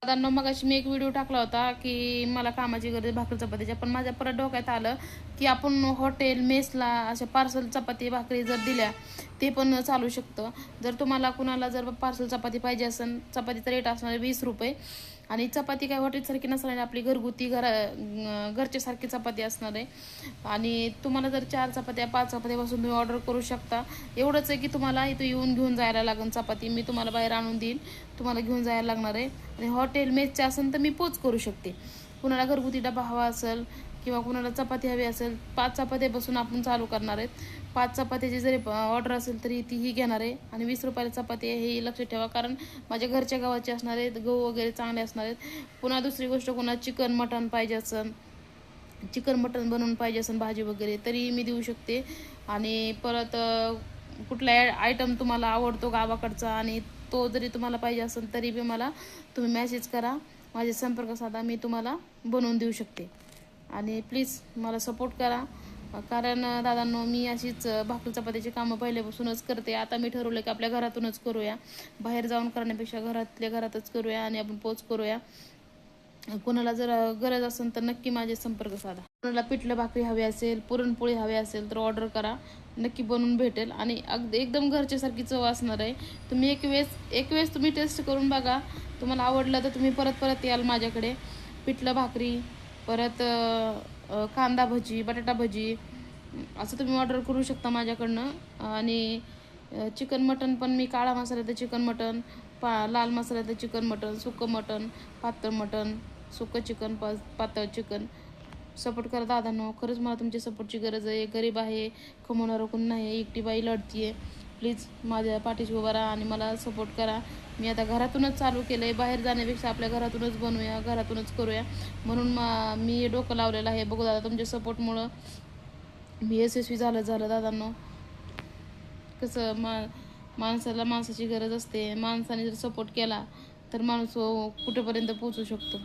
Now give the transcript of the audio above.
दादांनो, मगाशी मी एक व्हिडिओ टाकला होता की मला कामाची गरज भाकरी चपातीच्या, पण माझ्या परत डोक्यात आलं की आपण हॉटेल मेसला अशा पार्सल चपाती भाकरी जर दिल्या ते पण चालू शकतं. जर तुम्हाला कुणाला जर पार्सल चपाती पाहिजे असेल, चपातीचा रेट असणार आहे 20 रुपये आणि चपाती काय हॉटेलसारखी नसणार आहे, आपली घरगुती घरच्यासारखी चपाती असणार आहे. आणि तुम्हाला जर 4 चपात्या 5 चपात्यापासून तुम्ही ऑर्डर करू शकता. एवढंच आहे की तुम्हाला इथं येऊन घेऊन जायला लागेल चपाती, मी तुम्हाला बाहेर आणून देईन, तुम्हाला घेऊन जायला लागणार आहे. आणि हॉटेल मेसचे असेल तर मी पोच करू शकते. कुणाला घरगुती डबा हवा असेल किंवा कुणाला चपाती हवी असेल, 5 चपात्यापासून आपण चालू करणार आहेत. 5 चपात्याची जरी ऑर्डर असेल तरी तीही घेणार आहे. आणि 20 रुपयाला चपाती आहे हे लक्षात ठेवा, कारण माझ्या घरच्या गावाचे असणार आहेत, गहू वगैरे चांगले असणार आहेत. पुन्हा दुसरी गोष्ट, कुणाला चिकन मटण पाहिजे असेल, चिकन मटण बनवून पाहिजे असेल भाजी वगैरे, तरी मी देऊ शकते. आणि परत कुठला आयटम तुम्हाला आवडतो गावाकडचा आणि तो जरी तुम्हाला पाहिजे असेल तरी बी मला तुम्ही मेसेज करा, माझे संपर्क साधा, मी तुम्हाला बनवून देऊ शकते. आणि प्लीज मला सपोर्ट करा, कारण दादांनो मी अशीच भाकरी चपातीची कामं पहिल्यापासूनच करते. आता मी ठरवलं की आपल्या घरातूनच करूया, बाहेर जाऊन करण्यापेक्षा घरातल्या घरातच करूया आणि आपण पोच करूया. कोणाला जर गरज असेल तर नक्की माझे संपर्क साधा. कोणाला पिठलं भाकरी हवी असेल, पुरणपोळी हवी असेल तर ऑर्डर करा, नक्की बनवून भेटेल. आणि अगदी एकदम घरच्यासारखी चव असणार आहे. तुम्ही एक वेळेस तुम्ही टेस्ट करून बघा, तुम्हाला आवडलं तर तुम्ही परत परत याल माझ्याकडे. पिठलं भाकरी, परत कांदा भजी, बटाटा भजी असं तुम्ही ऑर्डर करू शकता माझ्याकडनं. आणि चिकन मटण पण मी काळा मसाल्याचं चिकन मटण, लाल मसाल्याचं चिकन मटण, सुकं मटण, पातळ मटण, सुकं चिकन, पातळ चिकन. सपोर्ट करा दादांनो, खरंच मला तुमच्या सपोर्टची गरज आहे. गरीब आहे, कमवणारं कोण नाही, एकटी बाई लढती आहे. प्लीज माझ्या पाठीशी उभा राहा आणि मला सपोर्ट करा. मी आता घरातूनच चालू केलं आहे, बाहेर जाण्यापेक्षा आपल्या घरातूनच बनवूया, घरातूनच करूया, म्हणून मी डोकं लावलेलं आहे. बघू दादा, तुमच्या सपोर्टमुळं मी यशस्वी झालं दादांनो. कसं माणसाला माणसाची गरज असते, माणसाने जर सपोर्ट केला तर माणूस कुठेपर्यंत पोचू शकतो.